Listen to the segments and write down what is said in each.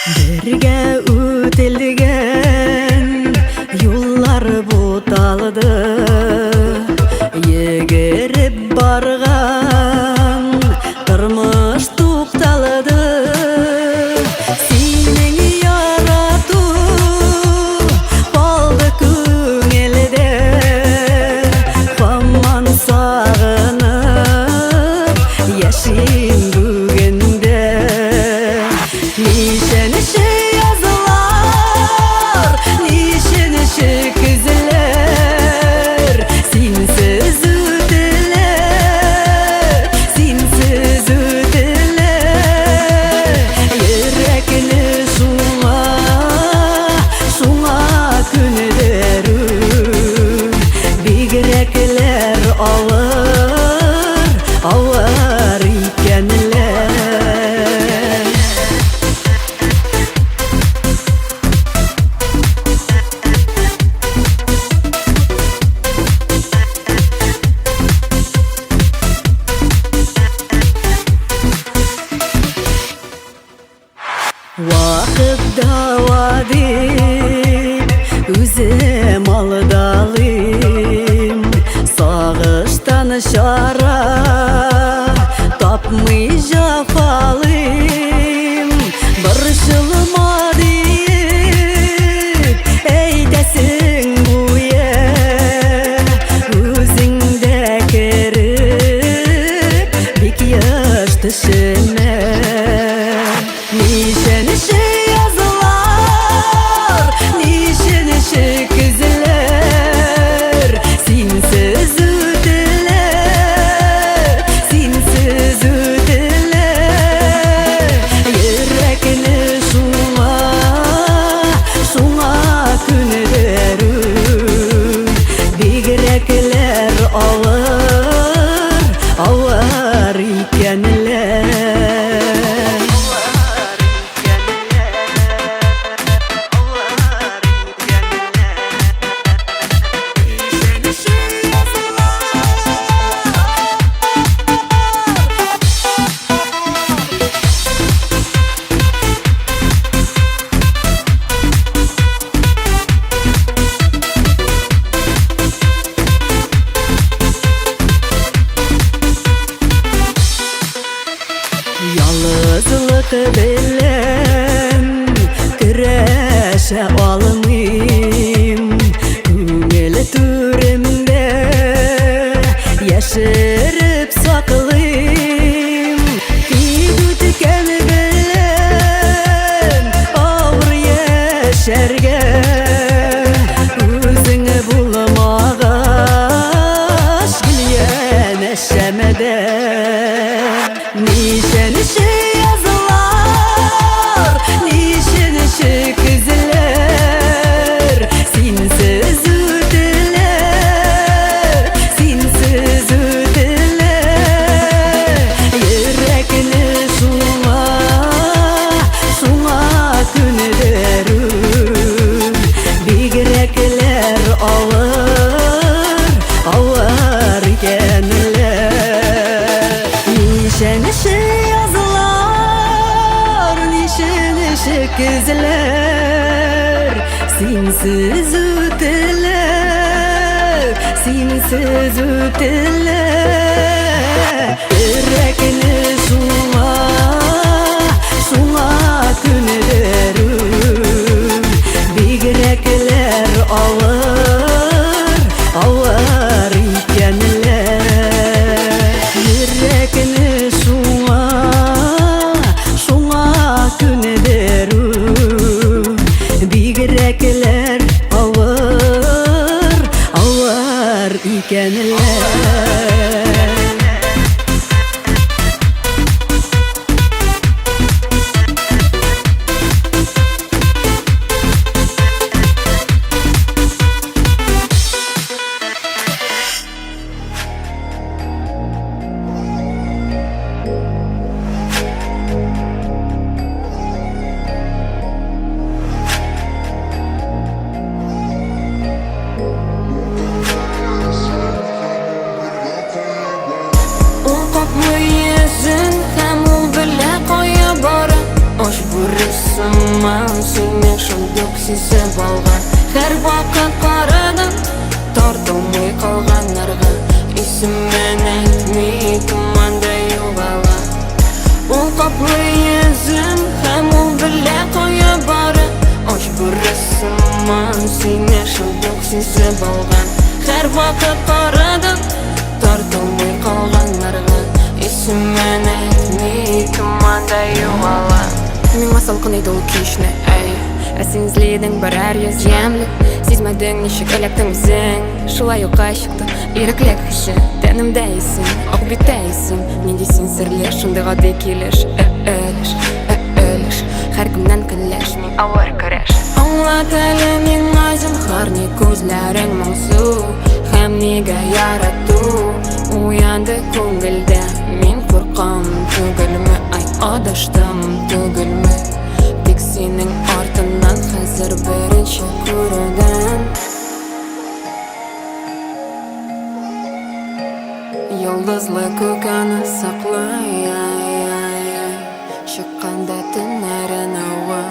Birge ötilgen yollar butaldı, yegirip bargan turmuş tuqtaldı. Sening yaratu baldı köngelde, hamman sağınıp yaşayım bugünde. Nişan şey yazılar, nişan şey güzeller, sensiz öteler, sensiz öteler. Yürekli şuna künlerim, bigrekler ağır, ağır ikenler. Vakit dava deyip özüm aldalıyım, sağıştan şara tapmay jafalıyım. Barışılma deyip eydesin buye, özünde kerip bik yaş tışına. Nişan şey yazılar, nişan şey güzeller, sensiz öteler, sensiz öteler. Yürekli şuna künlerim, bigrekler ağır, ağır ikenler. Yalnızlık bilen güreşe almayayım, köngül türümde yaşırıp saklayayım. Gidütken bilen ağır yaşarga, özünü bulmağaş gülyen eşemede. Nişan şey yazılar, nişan şey güzeller, sensiz öteler, sensiz öteler. Yürekli şuna künlerim, bigrekler ağır, ağır ikenler. Nişan şey yazılar, nişan şey güzeller, sensiz öteler, sensiz öteler. Yürekli şuna künlerim, bigrekler ağır, ağır ikenler. Yürekli şuna künlerim, bigrekler ağır, ağır ikenler. burasımman seni şunduk sezip algan. Her vakit qaradım tortılmay qalganlarga. İsimmen aytmay tumanda yo'g'ala. U qopli yüzüm hem u bile qo'ya bari. Osh burasımman seni şunduk sezip algan. Her vakit qaradım tortılmay qalganlarga. İsimmen aytmay tumanda yo'g'ala. Миңа салкын иде ул кичне, әй. Сен изледең берәр ямьлек, сизмәдең ничек эләктең үзең. Шулай ук ачыкты иреклек хисе, тәнемдә исең, ак биттә исең. Нинди син серле, шундый гади килеш, өлеш. Һәр көннән көнләш, мин авыр көрәш. Аңлат әле миңа зинһар, ни күзләрең моңсу, һәм нигә ярату. Уянды күңелдә, мин куркам түгелме, ай адаштым түгелме. Тик синең артыннан хәзер беренче күрүдән. Йолдызлы күкәне саклай, чыкканда төннәрен ава.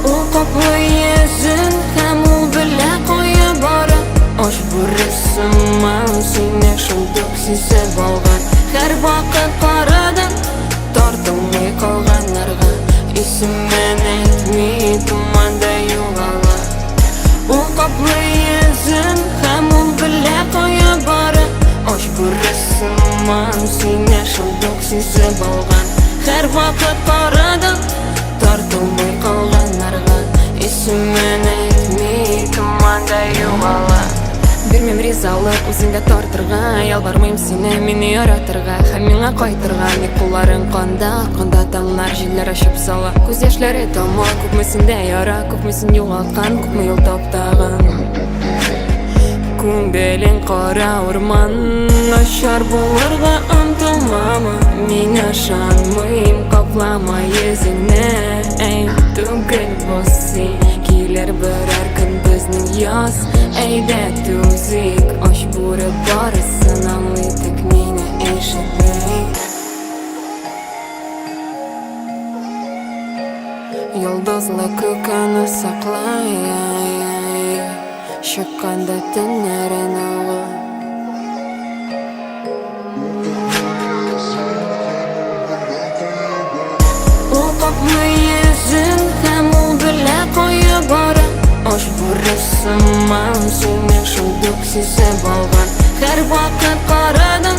Ул каплы йөзен һәм ул белә куя бара. Ош бурасыман сине шундук сизеп алган. Һәр вакыт карадым тартылмый калганнарга. Исеммен әйтмий туманда югала. Ул каплы йөзен һәм ул белә куя бара. Ош бурасыман сине шундук сизеп алган. Һәр вакыт карадым тартылмый калганнарга. Исеммен әйтмий туманда югала. Бирмем ризалык үзеңдә тартырга, ялвармыйм сине мине яратырга, һәм миңа кайтырга. Ник кулларың канда, канда таңнар җилләр ачып сала. Күз яшьләре тама, күпме синдә яра, күпме син югалткан, күпме юл таптаган. Күңелең кара урман, ачар булырга омтылмамы. Мин ышанмыйм, каплама йөзеңне, әй түгел бу син. Килер берәр көн безнең яз, әйдә түзик. Оч бүре барысын аңлый, тик мине ишетмәй. Йолдызлы күкәне саклай, чыкканда төннәрен ава. Ул каплы йөзен һәм ул белә куя бара. Ош бурасыман сине шундук сизеп алган. Һәр вакыт карадым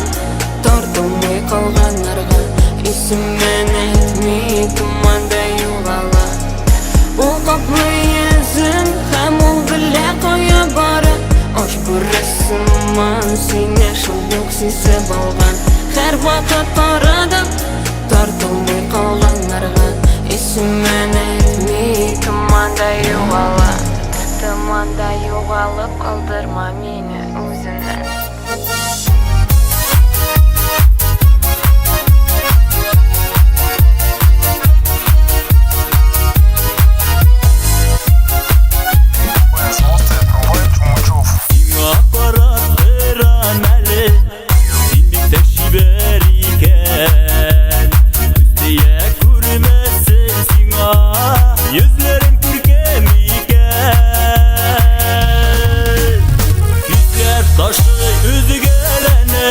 тартылмый калганнарга. Исеммен әйтмий туманда югала. Ул каплы йөзен һәм ул белә куя бара. Ош бурасыман сине шундук сизеп алган. Һәр вакыт карадым тартылмый калганнарга. Исеммен әйтмий туманда югала. Туманда югалып калдырма мине үзеңнән. Yüzlerin kürkem iken, yüzler taşı üzü gelene,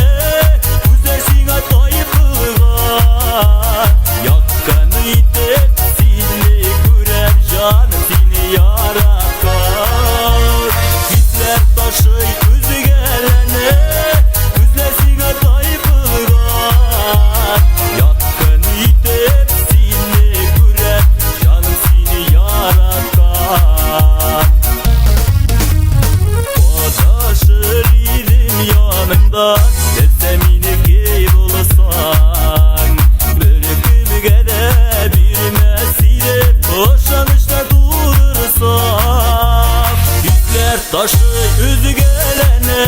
güzelsin atayıp kılgan. Yakkanı itip seni görem canım seni yaratkan. Yüzler taşı üzü gelene, güzelsin atayıp kılgan. Yakkanı itip seni görem canım seni yaratkan. Padaşır idim yanımda, desem yine key bulsan. Bölükümüge de bir mesire boşanışta durursan. Yüzler taşı üzü gelene,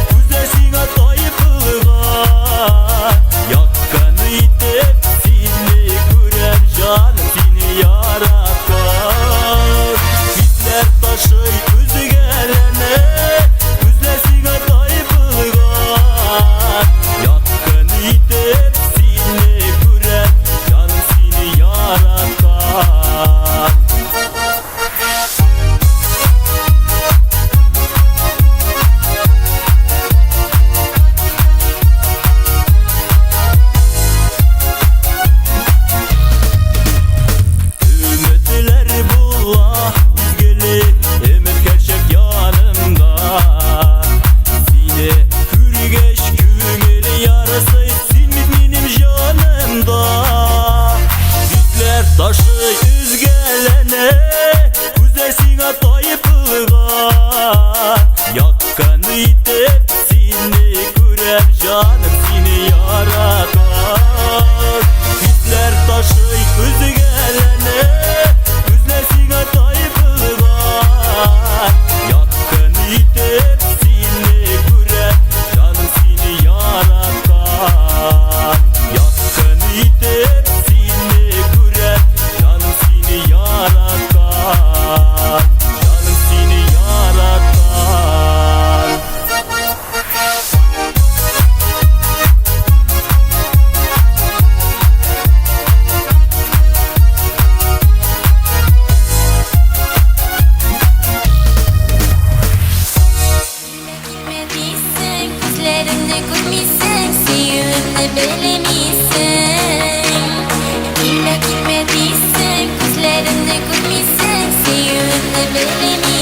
güzelsin atayıp kılgan. Yakkanı itip seni görem canım seni yaratkan. Yüzler taşı üzü gelene, güzelsin atayıp kılgan. bilemiysen İlla gitmediysen gözlerimde görmeysen Sevgimni bilemiysen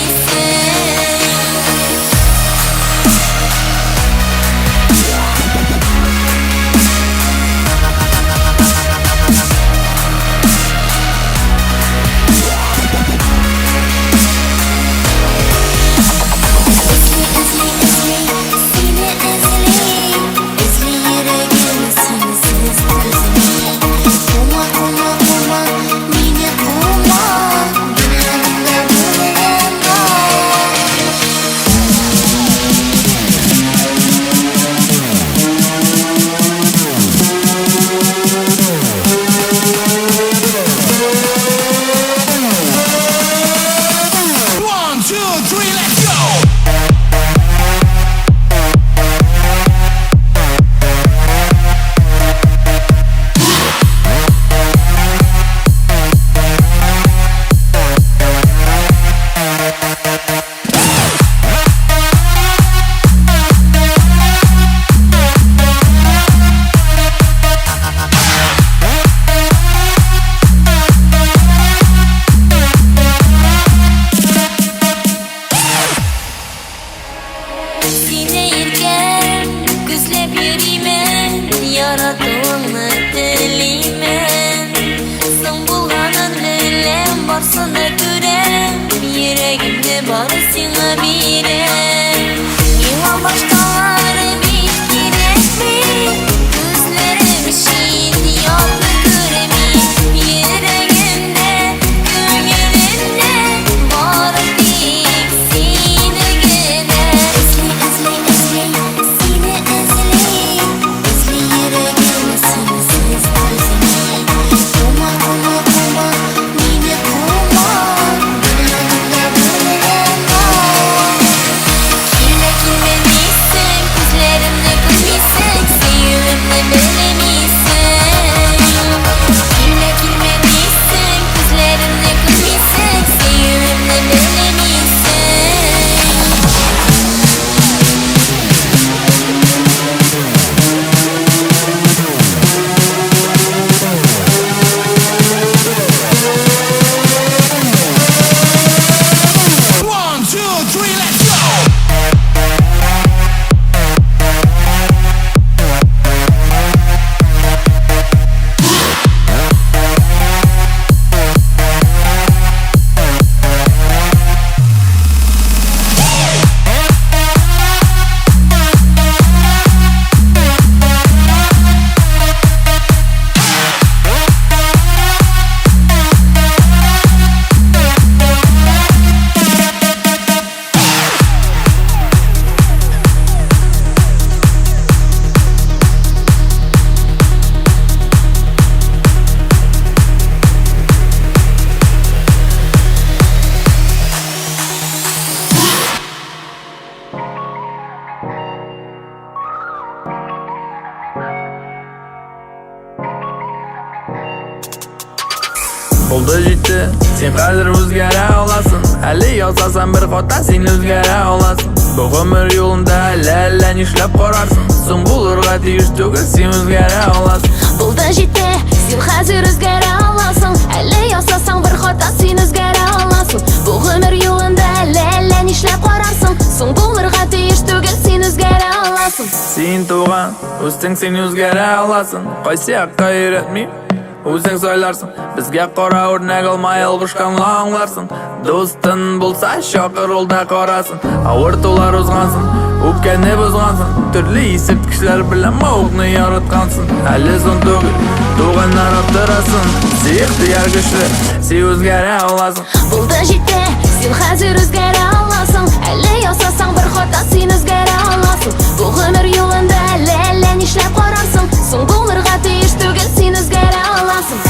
Sine irken gözlep yürüymen Yaratığını dileymen Sen bulganın bilem Barsana görem Yüreğimde barı sana birem Yılan başkaları bir girekmi Gözlerim için yandı göremi Yüreğimde gönlümde Barı dik sine gider Oldu жетті, сен қазір өзгере аласың Әлі ясасаң бір қата сен өзгере аласың Бұл өмір жолында әлі нешлеп қарарсың Соң болырға тиіс түгіл сен өзгере аласың Болды жетті, сен қазір өзгере аласың Әлі ясасаң бір қата сен өзгере аласың Бұл өмір жолында әлі нешлеп қарарсың Соң болырға тиіс түгіл сен өзгере аласың Сен туған, өстің сен өзгере аласың Қайсы аққа үйретмей Өзің сөйлерсің, бізге қора өрнек алмай алғышқанға аңларсың Достың болса шақыр ол да қарасын Ауыр толар ұзғансың, өпкені бұзғансың Түрлі есірткішлер білем мауқны яратқансың Әлі сон түгіл, туғаннар аптырасың Сиықты ергішлер, сен өзгере аласың Болды жетті, сен қазір өзгере аласың Әлі ясасаң бір қата сен өзгере аласың Бұл өмір жолында әлі нешлеп қарарсың Соң болырға тиіс түгіл сен өзгере аласың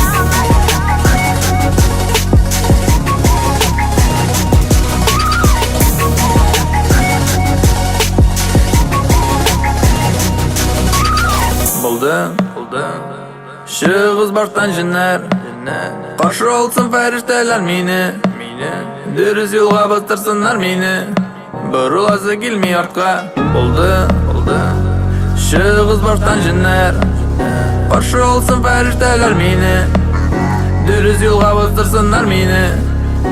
Болды Шығыз баштан жинар Қаршы олсын фәрештелер мені Дұрыс жолға бастырсынар мені Бұрыласы келмей артқа Болды Шығыз баштан жинер Қаршы олсын фәрештәләр мені Дөрес юлға бастырсыннар мені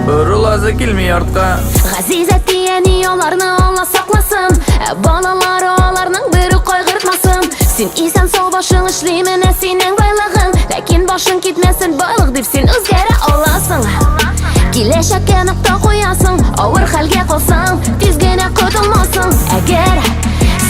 Бұрыласы келмей артқа Ғазизат дияни оларны Алла сақласын Балалары оларның бірі қойғыртмасын Сен исән сол башың ішлеймін сенің байлығың Ләкин башың кетмесін байлық деп сен өзгәрі аласың Келешекке нұқта қоясың Ауыр хәлге қосаң тезгене құтылмасың Әгер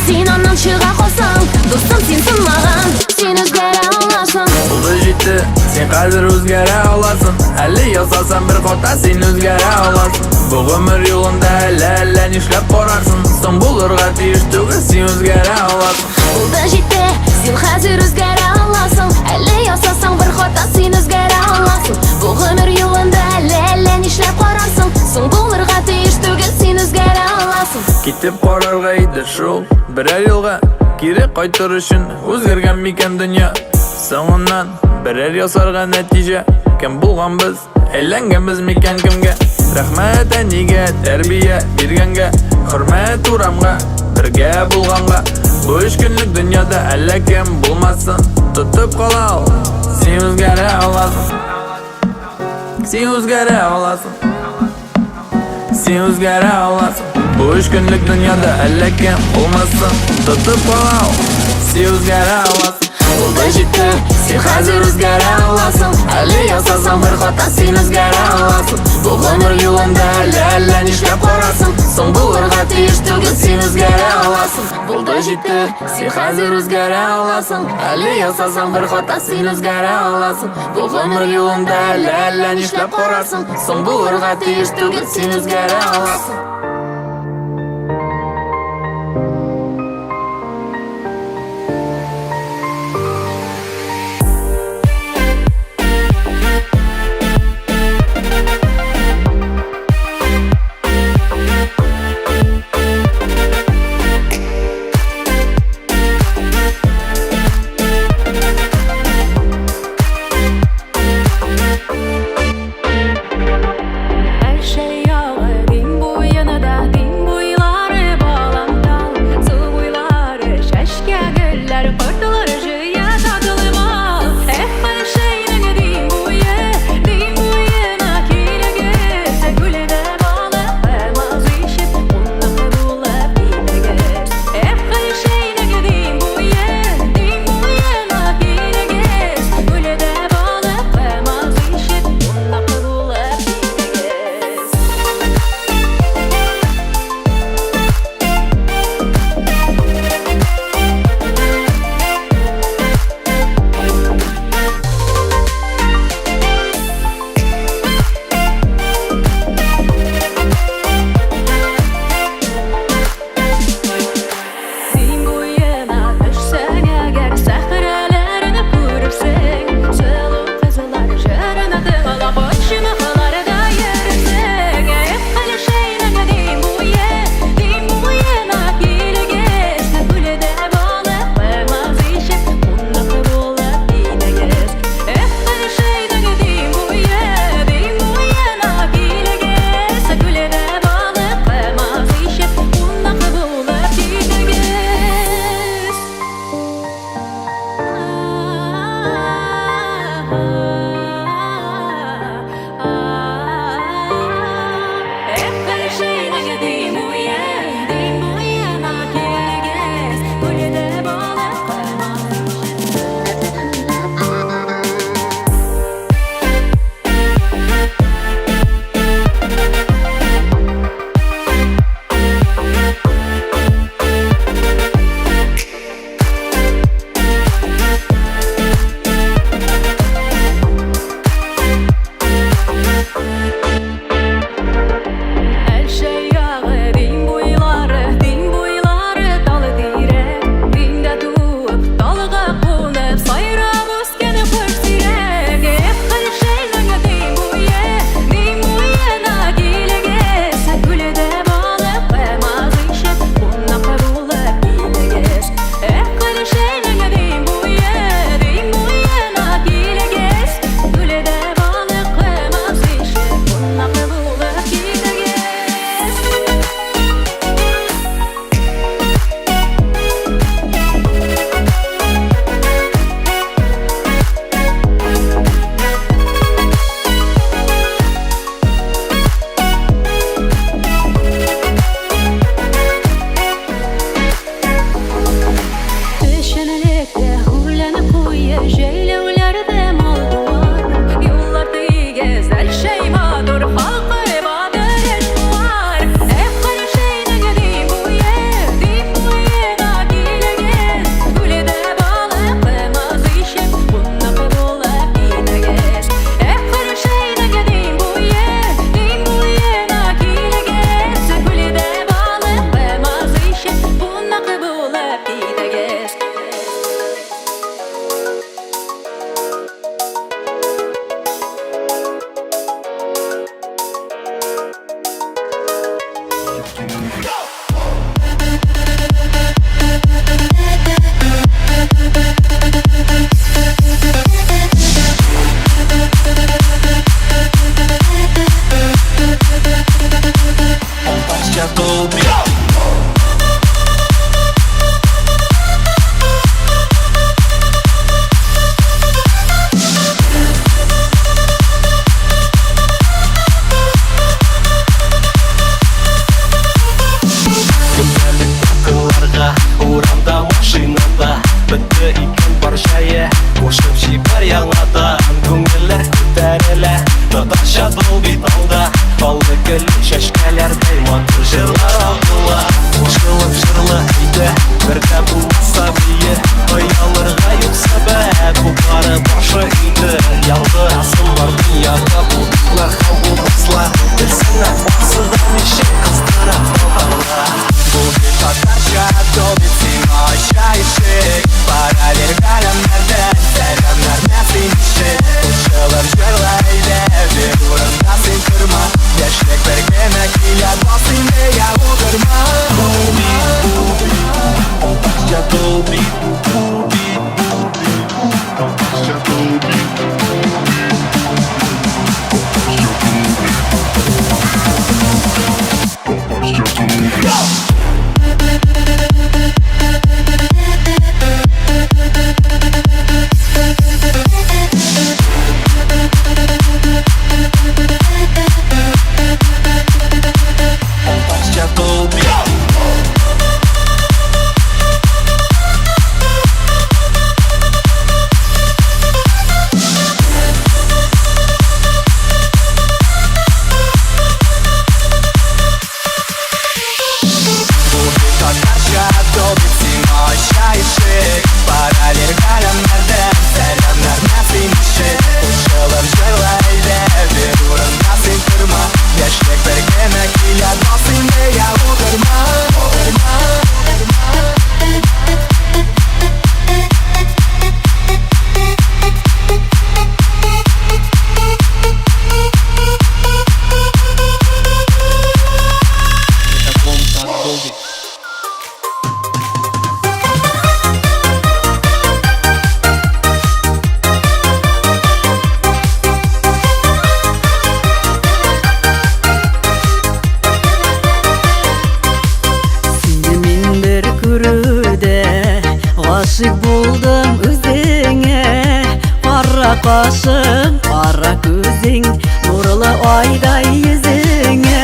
сен оннан шыға қосаң Достым сенсің маған сен өзгәрі аласың Болды жетті сен қазір өзгәрі аласың Әлі ясасан бір қота сен өзгәрі аласың Бұл өмір юлында әлі нешләп қарарсың Соң болырға тиіш түгіл сен өзгәрі аласың Болды жетті сен қазір өзгәрі аласың Әлі ясасаң бір қота сен өзгәрі аласың Бұл өмір юлында әлі нешләп қарарсың Соң болырға тиіш түгіл сен өзгәрі аласың Кетіп қарарға еді шул бірер елға Кері қайтыр үшін өзгерген мекен дүния Соңынан бірер ясарға нәтиже Кім болған біз, әйленген біз мекен кімге Рахмет әнеге, тәрбие бергенге Хүрмет урамға, бірге болғанға Бұл үш күнлік дүнияда әлі кім болмасын Тұтып қалау, сен өзгәрі аласың Сен өзгәрі аласың Сен өзгәрі аласың Бұл үш күнлік дүнияда әлі кім болмасын Тұтып қалау, сен өзгәрі аласың Болды жетті сен қазір өзгәрі аласың Әлі ясасаң бір қота сен өзгәрі аласың Бұл өмір юлында әлі нешләп қарасың Соң болырға тиіш түгіл сен өзгәрі аласың Болды жетті сен қазір өзгәрі аласың Әлі ясасаң бір қота сен өзгәрі аласың Бұл өмір юлында әлі нешләп қарасың Соң болырға тиіш түгіл сен өзгәрі аласың Her şey yalan boyun бар жайы Қошып жибар яңадан Көңілер көтерілі Татарша дол бит алда Алды гүл шашкалардай матыр жырлар алдыла Қошылып жырлы үйді Бірді болмаса бейі Оялырға yok сәбәп Бұлары башы үйді Ялды асым бар дүнияда Бұлдықла қал болмасла Білсін ақпақсыға мешек қыздыра қалдала Бұл бит татарша дол бит сен ашайшек Паралель ғаламдардан Сәлемлер нәсейміші Ұшылып жырлайды Бек орында сен тұрма Яшілік біргеме келер Басын дея отырма Татарша дол бит Татарша дол бит Aşık buldum özüne Kara kaşın, kara gözün Nurlu ayday yüzüne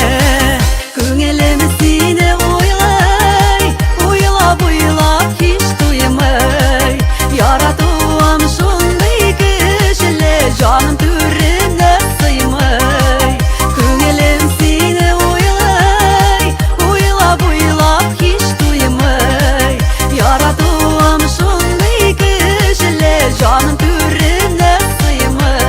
Köngülüm seni oylay Oylap oylap hiç duymay Yaratıyorum şunday kişiler Canım türüne sıymay Köngülüm seni oylay Oylap oylap hiç duymay Yaratıyorum şunday kişiler Canım türüne sıymay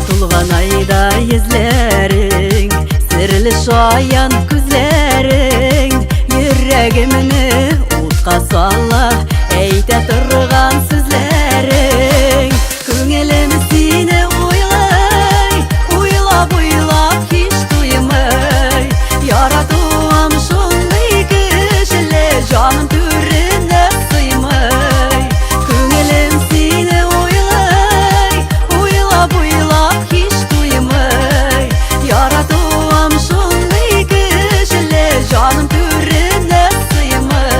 Tulgan ayda yüzlerin Sirli şayan gözlerin Yüreğimini utqa salla Eyte turgan sözlerin Köngülüm seni oylay Oylap oylap hiç duymay Yaratıyorum şunday kişiler Canım türüne sıymay Köngülüm seni oylay Oylap oylap hiç duymay Yaratıyorum şunday kişiler Canım türüne sıymay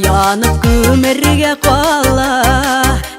Yanıp kömürge kala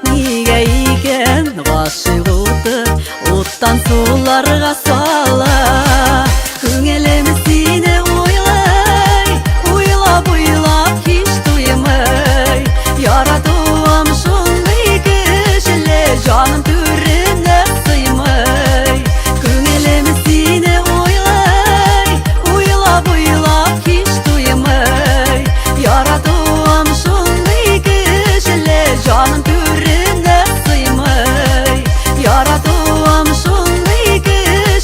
Niye iken gashık otu Ottan sularga sala Köngülüm seni oylay Oylap oylap hiç duymay Yaratıyorum şunday kişiler Canım türüne sıymay Köngülüm seni oylay Oylap oylap hiç duymay Yaratıyorum şunday kişiler Canım türüne sıymay Yaratıyorum şunday kişiler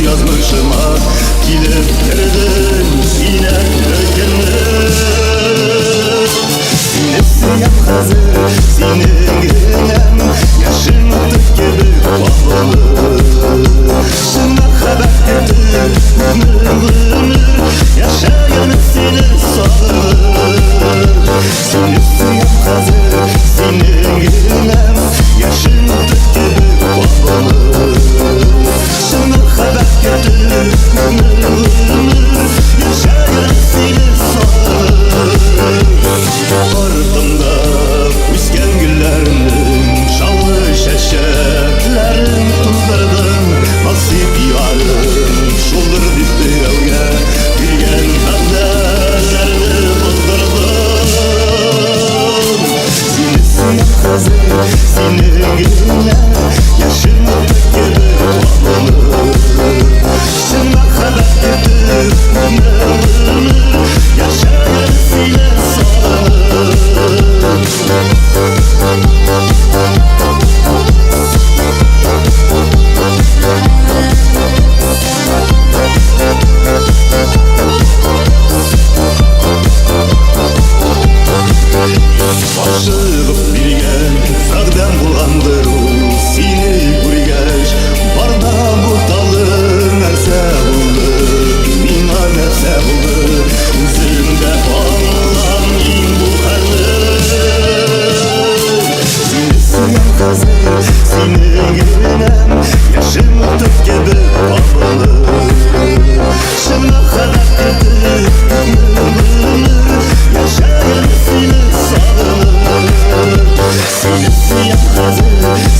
yazmışıma Gidip girdin yine ökenir Sinesi yap hazır senin ginem Yaşın atık gibi bağlı Şuna haber getir ömür Yaşayan seni sağır Sinesi yap hazır senin ginem Yaşın atık gibi bağlı Şuna haber getir ömür Yaşayan seni sağır Ardımda üsken güllerinin şallı şeşetlerin tuzdurdun Nasip yarın şuldur dipdirevge Bilgen bendelerni bozdurdun Sinesi yap hazır senin gülüne Yaşın atık gibi bağlanır Şuna haber getir ömür Yaşayan seni sağır Aşığıp bilgen sağdan bulandır Seni burgeç barda bu dalın Nerse buldu, mina nerse buldu Üzümde bağlan in bu karlı Sinesi yan kazır senin gülünem Yaşın atık gibi bağlı Şuna kadar getir ömür Yaşayan seni sağır Sinesi yan kazır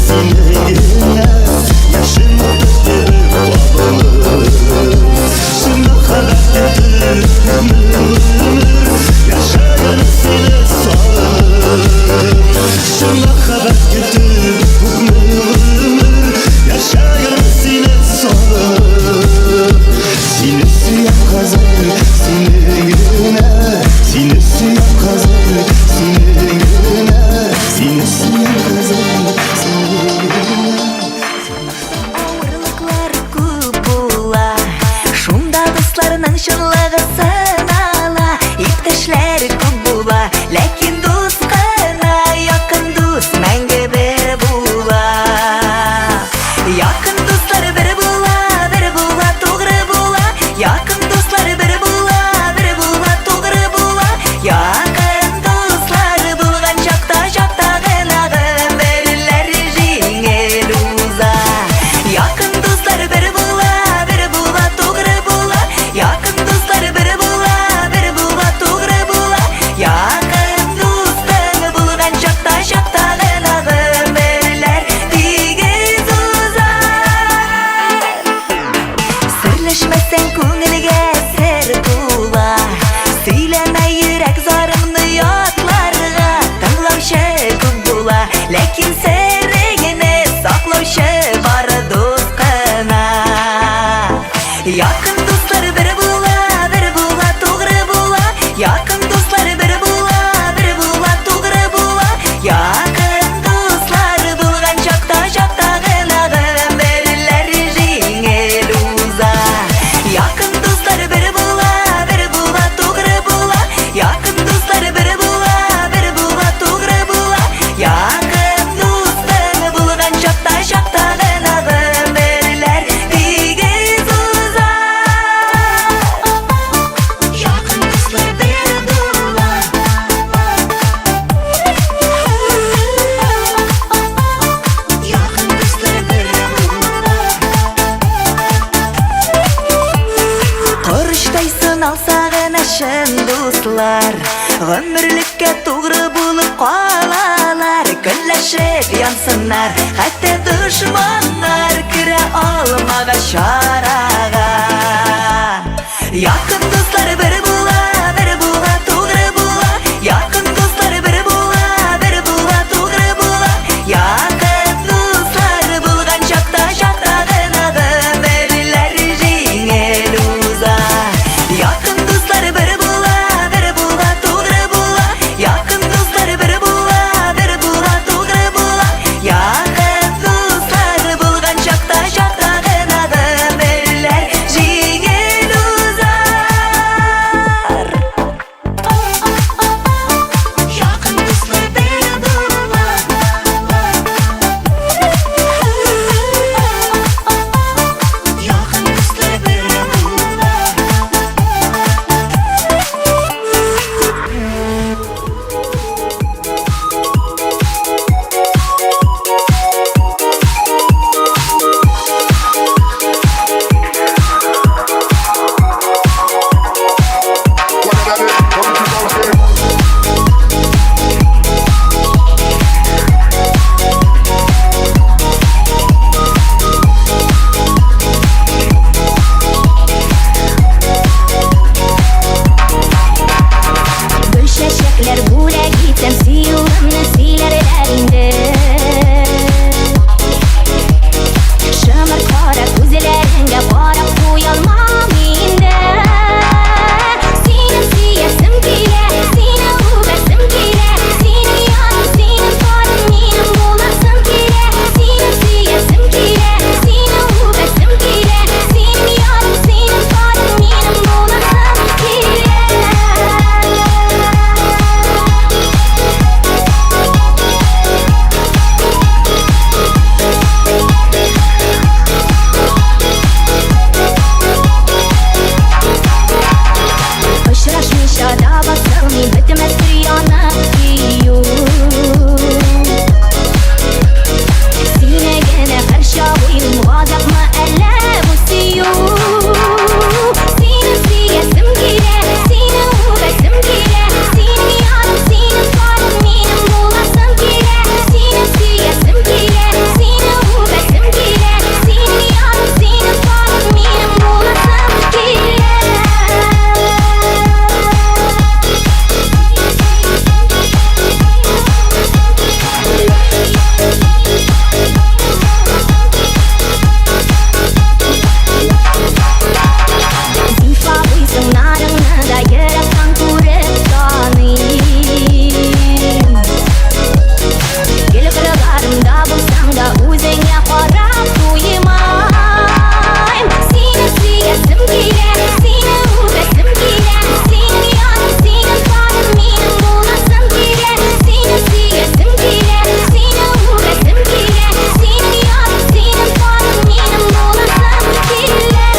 senin gülünem Yaşın atık gibi bağlı Şuna kadar getir ömür Yaşayan seni sağır Şuna kadar getir ömür Yaşayan seni sağır Sinesi yan kazır senin gülüne Sinesi yan kazır senin gülüne Sinesi yan kazır senin gülüne Ауырлыклар күп була Шунда дусларның шынлыгы сынала Иптәшләр күп була Ләкин дус кына якын дус мәңге бер була Якын дуслар бер була тугры була Якын дуслар бер була тугры була Якын дуслар булган чакта гына гомерләр җиңел уза Якын дуслар бер була тугры була Якын дуслар бер була тугры була Якын дустың булган чакта гына гомерләр тигез уза Серләшмәсәң күңелгә сер тула Сөйләмә йөрәк зарыңны ятларга Тыңлаучы күп була Ләкин серегене саклаучы бар дус кына Якын дуслар бер була тугры була Якын дуслар бер була тугры була Якын дуслар булган чакта гына гомерләр җиңел уза Якын дуслар бер була тугры була Якын дуслар бер була тугры була Якын дустың булган чакта гына гомерләр тигез уза Якын дуслар бер була Якын дуслар бер була Корыштай сыналса гына шын дуслар Гомерлеккә тугры булып калалар Көнләшеп янсыннар Хәтта дошманнар керә алмагач арага Якын дуслар бер була тугры була Якын дуслар бер була тугры була Якын дуслар булган чакта гына гомерләр җиңел уза Якын дуслар бер була тугры була Якын дуслар бер була тугры була Якын дуслар булган чакта гына qarab qo'yolmam endi. Seni suyasim kelar, seni o'pasim kelar, seni yonim, seni qorim mening bo'lasim kelar. Seni suyasim kelar, seni o'pasim kelar, seni yonim, seni qorim mening bo'lasim kelar. Uchrashmish adabasini bitmas tiryona iyo. Senagina qarshi o'yin g'azabmi alla bu siyo. Seni suyasim kelar, seni o'pasim kelar, seni yonim, seni qorim mening bo'lasim kelar. Seni suyasim kelar, seni o'pasim kelar, seni yonim, seni qorim mening bo'lasim kelar. Zifa bo'ysunlaringni da yaratgan ko'rib toning. Kelib qirg'arimda bo'lsang-da o'zingga qarab qo'ymayman. Seni suyasim kelar, seni o'pasim kelar, seni yonim, seni qorim mening bo'lasim kelar. Seni suyasim kelar, seni o'pasim kelar, seni yonim, seni qorim mening bo'lasim kelar.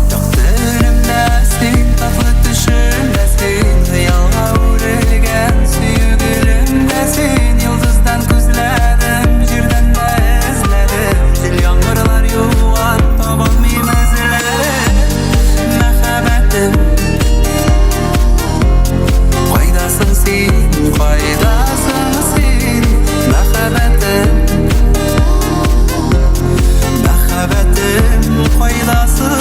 Taqdirimdasin, tatlı tushimdasin, xiyolga o'rilgan suyugilimdasin. Yulduzdan ko'zladim, yerdan da izladim, jil yomg'irlar yog'ar, topolmayman izlarim. Mahabbatim qo'ydasin sen, qo'ydasin sen. Mahabbatim qo'ydasin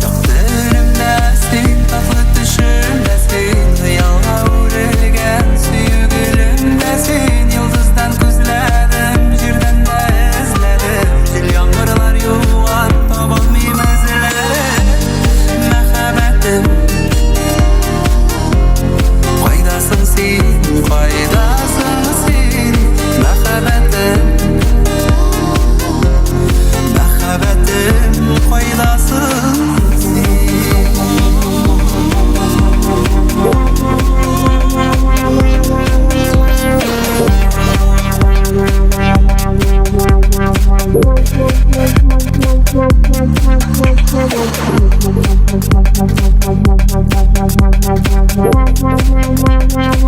Taqdirimdasin, tatlı tushimdasin, xiyolga o'rilgan suyugilimdasin. Yulduzdan ko'zladim, yerdan da izladim, jil yomg'irlar yog'ar, topolmayman izlarim. Mahabbatim qo'ydasin sen, qo'ydasin sen. Mahabbatim qo'ydasin Thank you.